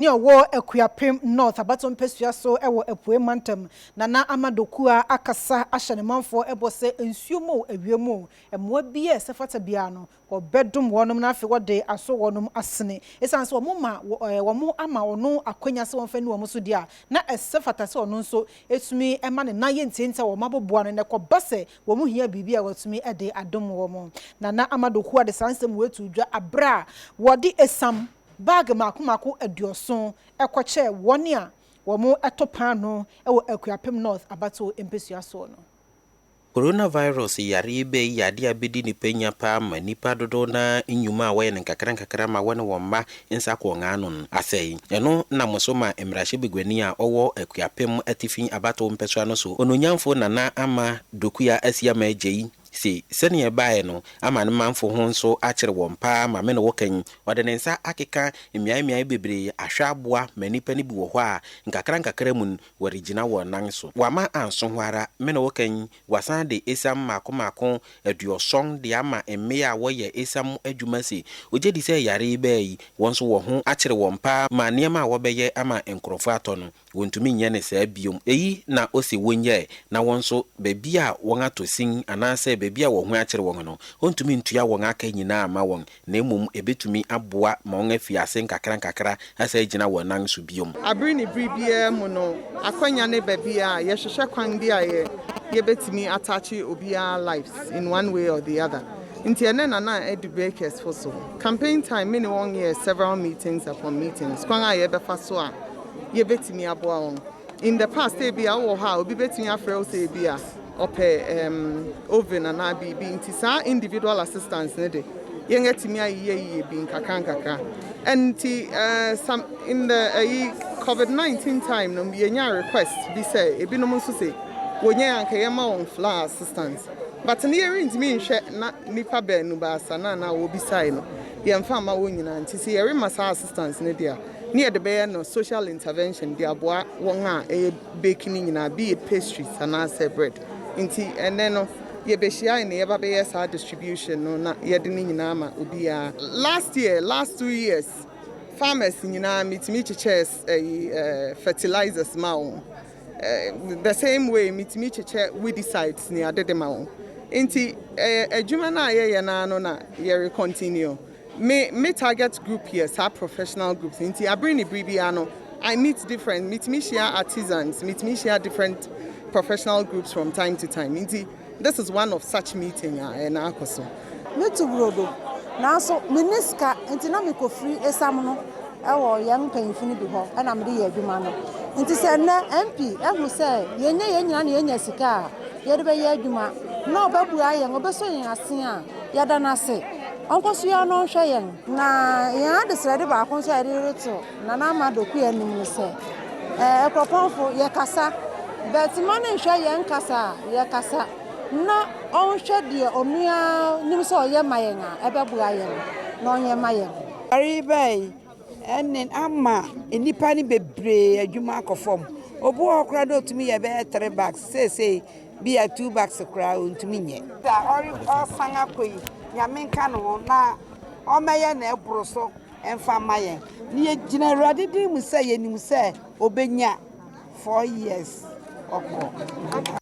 Near war Akuapem North, Abaton Pesua so ewo epue mantam, Nana Amadokua akasa ashanemanfo ebose ensuomo ewiemo, emwa bie sefata biano, or bedroom wonum na fe wode aso wonum asene. Esanso womma womu ama ono akwanya se wonfa ni womuso dia, na esefata se ono nso etumi ema ne naye ntienta wo maboboa no ne kobase womu hia bibia watumi ede adom womo. Nana Amadokua de sansem wetu dwa abra, wodi esam bag mako adioson ekoche woni a womo etopan no ewo Akuapem North abato empesua so no. Coronavirus yare be yade abedi ni penya pa ma nipa dodo na nyuma a waye nkakra ma wone womma nsa ko nganon asei eno na mosoma emrahye begwani a owo Akuapem atifin abato mpesua no so ononyamfo nana ama dokuya asia ma agei si sene bae no ama ne manfo ho nso akere wompa ma me no wokan ode ne nsa akeka miai bebre ahwaboa manipa ni bi wo ho a nkakra mun warigina wo nan so wama anso hwara me no wokan wasan de esam mako aduoson de ama emme a woye esam adwuma si oje di se yare bae wonso wo ho akere wompa ma niema a wobeye ama enkrofo ato no wontumi nye ne saa biom eyi na osi wonye na wonso bebi a won atosin anase bebi a wo ho akere won no ontumi ntua won aka nyina ama won na emum ebetumi aboa ma won afiase nkakra asa gina won nan so biom abri ni bribia mu no akwanya ne bebi a ye hwehwe kwan bia ye betumi attach obia lives in one way or the other. Inti ene na edubakers for so campaign time many 1 year several meetings upon meetings kwan a ye befa so a ye betumi aboa won. In the past e bia wo ha obi betumi afre o se bia ope oven and bibi inti sa individual assistance ne de yengetimi ayiye bi nkakra and some in the COVID-19 time no yenya request bi say ebi no so say wonya anka yema on flower assistance but near intimi nhwe na nipa ba nu ba sana na wo bi sai no yemfa ma wonyina nti say yere masa assistance ne dia near the be no social intervention dia boa won a baking nyina be it pastries and say bread inti and then no ye behia in yeba be yes distribution no na ye de nyina ma obia last 2 years farmers nyina mitimi chechers fertilizers ma the same way mitimi cheche weedicides ni adede ma inti adwuma na ye na no na ye continue me target group here are professional groups inti abrini bribia no I meet different mitimi share artisans mitimi share different professional groups from time to time inti this is one of such meeting and akoso metu brodo na so miniska inti na me ko free esam no ewo yan panfini bi ho na me de ye adwuma no inti se na MP ehu se yenye nyina na yenya sika ye de be ye adwuma na obabu ayen obeso yen asen a ya da na se onkoso ya no hwe yen na ya de srede ba akonso ya de reto na na Amadokua ya nim se Akropong ye kasa but man hwe yen kasa ye kasa na onhwe de onua nim se oye mayen a ebebu ayen na onye mayen ari bai enen ama enipa ni bebre adwuma akofom obu okra do tumi ye be 3 bags say be 2 bags kra ontumi nye da ori osanga koi nyamenka no na omeye na eburu so emfa mayen ni ye gina rade di mu say yenim say obenya 4 years okko